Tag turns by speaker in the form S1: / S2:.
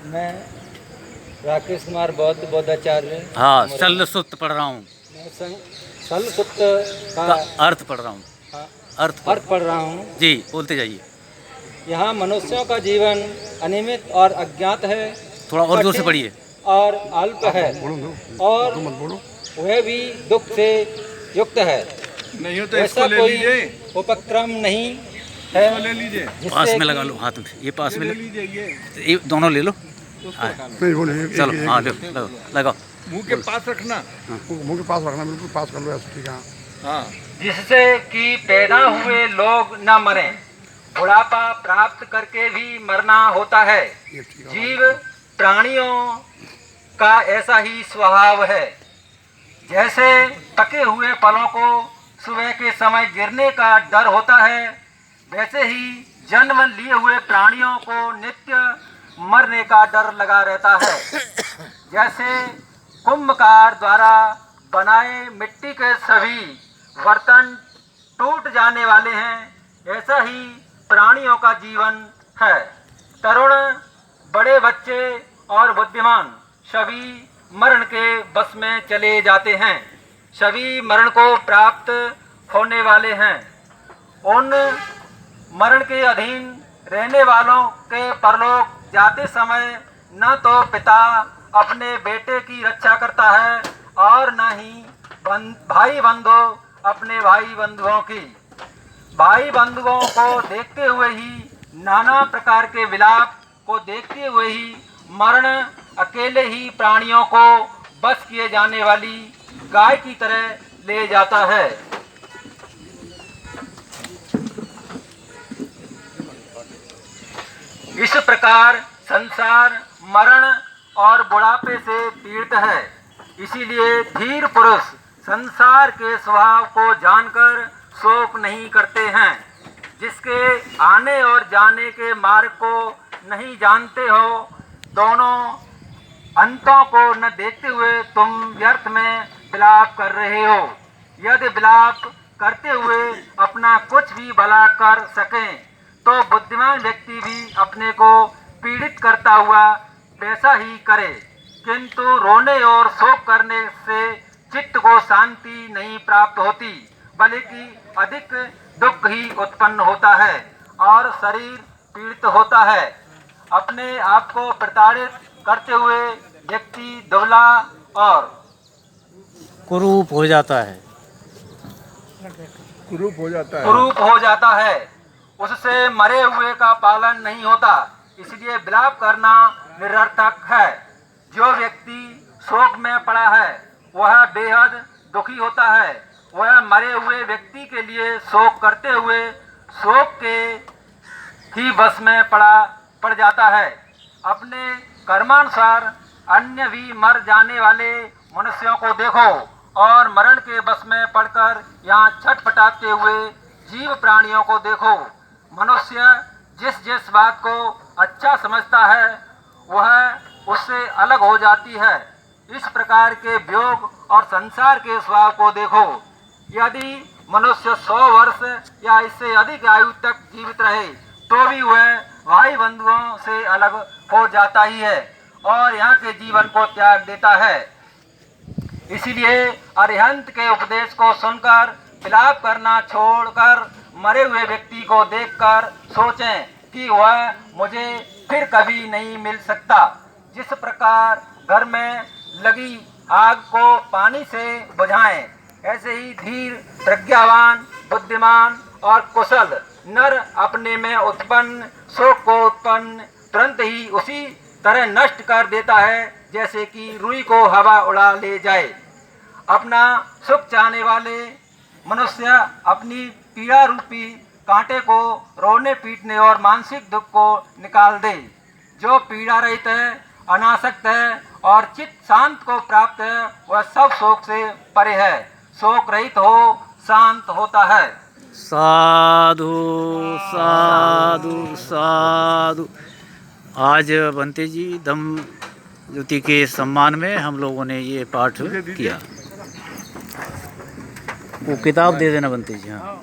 S1: मैं राकेश कुमार बौद्धाचार्य।
S2: हाँ, सल सुत्त पढ़ रहा हूँ।
S1: मैं सल सुत्त का
S2: का अर्थ पढ़ रहा हूँ।
S1: हाँ,
S2: अर्थ
S1: पढ़ रहा हूँ।
S2: जी, बोलते जाइए।
S1: यहाँ मनुष्यों का जीवन अनियमित और अज्ञात है,
S2: थोड़ा और जोर से
S1: कठिन
S2: पढ़िए।
S1: और अल्प है, और वह भी दुख से युक्त है।
S3: नहीं हो तो
S1: ऐसा
S3: इसको ले
S1: कोई
S3: लीजिए,
S1: उपक्रम नहीं है
S3: इसको ले लीजिए,
S2: पास
S1: जिससे
S2: में लगा
S1: कि
S2: लो हाथ में, ये पास में
S3: ले
S2: ले,
S3: लीजिए
S2: ये दोनों ले लो।
S3: उसको
S2: हाँ,
S3: खा लो।
S2: चलो हाँ लो, लगाओ।
S3: मुंह के पास रखना।
S4: मुंह के पास रखना, बिल्कुल पास कर लो ऐसे, ठीक है।
S3: हाँ,
S1: जिससे कि पैदा हुए लोग न मरें, बुढ़ापा प्राप्त करके भी मरना होता है।
S4: ये ठीक है।
S1: जीव प्राणियों का ऐसा ही स्वभाव है। जैसे पके हुए फलों को सुबह के समय गिरने का डर होता है, वैसे ही जन्म लिए हुए प्राणियों को नित्य मरने का डर लगा रहता है। जैसे कुंभकार द्वारा बनाए मिट्टी के सभी बर्तन टूट जाने वाले हैं, ऐसा ही प्राणियों का जीवन है। तरुण, बड़े बच्चे और बुद्धिमान सभी मरण के बस में चले जाते हैं, सभी मरण को प्राप्त होने वाले हैं। उन मरण के अधीन रहने वालों के परलोक जाते समय न तो पिता अपने बेटे की रक्षा करता है और न ही भाई बंधु अपने भाई बंधुओं की। भाई बंधुओं को देखते हुए ही, नाना प्रकार के विलाप को देखते हुए ही मरण अकेले ही प्राणियों को बस किए जाने वाली गाय की तरह ले जाता है। इस प्रकार संसार मरण और बुढ़ापे से पीड़ित है। इसीलिए धीर पुरुष संसार के स्वभाव को जानकर शोक नहीं करते हैं। जिसके आने और जाने के मार्ग को नहीं जानते हो, दोनों अंतों को न देखते हुए तुम व्यर्थ में विलाप कर रहे हो। यदि विलाप करते हुए अपना कुछ भी भला कर सकें, तो बुद्धिमान व्यक्ति भी अपने को पीड़ित करता हुआ वैसा ही करे। किंतु रोने और शोक करने से चित्त को शांति नहीं प्राप्त होती, बल्कि अधिक दुख ही उत्पन्न होता है और शरीर पीड़ित होता है। अपने आप को प्रताड़ित करते हुए व्यक्ति दुबला और
S2: कुरूप हो जाता है।
S3: कुरूप हो जाता है।
S1: कुरूप हो जाता है। उससे मरे हुए का पालन नहीं होता, इसलिए विलाप करना निरर्थक है। जो व्यक्ति शोक में पड़ा है वह बेहद दुखी होता है। वह मरे हुए व्यक्ति के लिए शोक करते हुए शोक के ही बस में पड़ जाता है। अपने कर्मानुसार अन्य भी मर जाने वाले मनुष्यों को देखो और मरण के बस में पड़कर यहाँ छटपटाते हुए जीव प्राणियों को देखो। मनुष्य जिस जिस बात को अच्छा समझता है वह उससे अलग हो जाती है। इस प्रकार के वियोग और संसार के स्वभाव को देखो। यदि मनुष्य 100 वर्ष या इससे अधिक आयु तक जीवित रहे तो भी वह भाई बंधुओं से अलग हो जाता ही है और यहाँ के जीवन को त्याग देता है। इसीलिए अरिहंत के उपदेश को सुनकर विलाप करना छोड़कर मरे हुए व्यक्ति को देखकर सोचें कि वह मुझे फिर कभी नहीं मिल सकता। जिस प्रकार घर में लगी आग को पानी से बुझाएं, ऐसे ही धीर, प्रज्ञावान, बुद्धिमान और कुशल नर अपने में उत्पन्न शोक को उत्पन्न तुरंत ही उसी तरह नष्ट कर देता है जैसे कि रुई को हवा उड़ा ले जाए। अपना सुख चाहने वाले मनुष्य अपनी पीड़ा रूपी कांटे को रोने पीटने और मानसिक दुख को निकाल दे। जो पीड़ा रहित है, अनासक्त है और चित्त शांत को प्राप्त है, वह सब शोक से परे है। शोक रहित हो शांत होता है।
S2: साधु साधु साधु। आज बंते जी दम ज्योति के सम्मान में हम लोगों ने ये पाठ किया। वो किताब दे देना बंते जी। हाँ।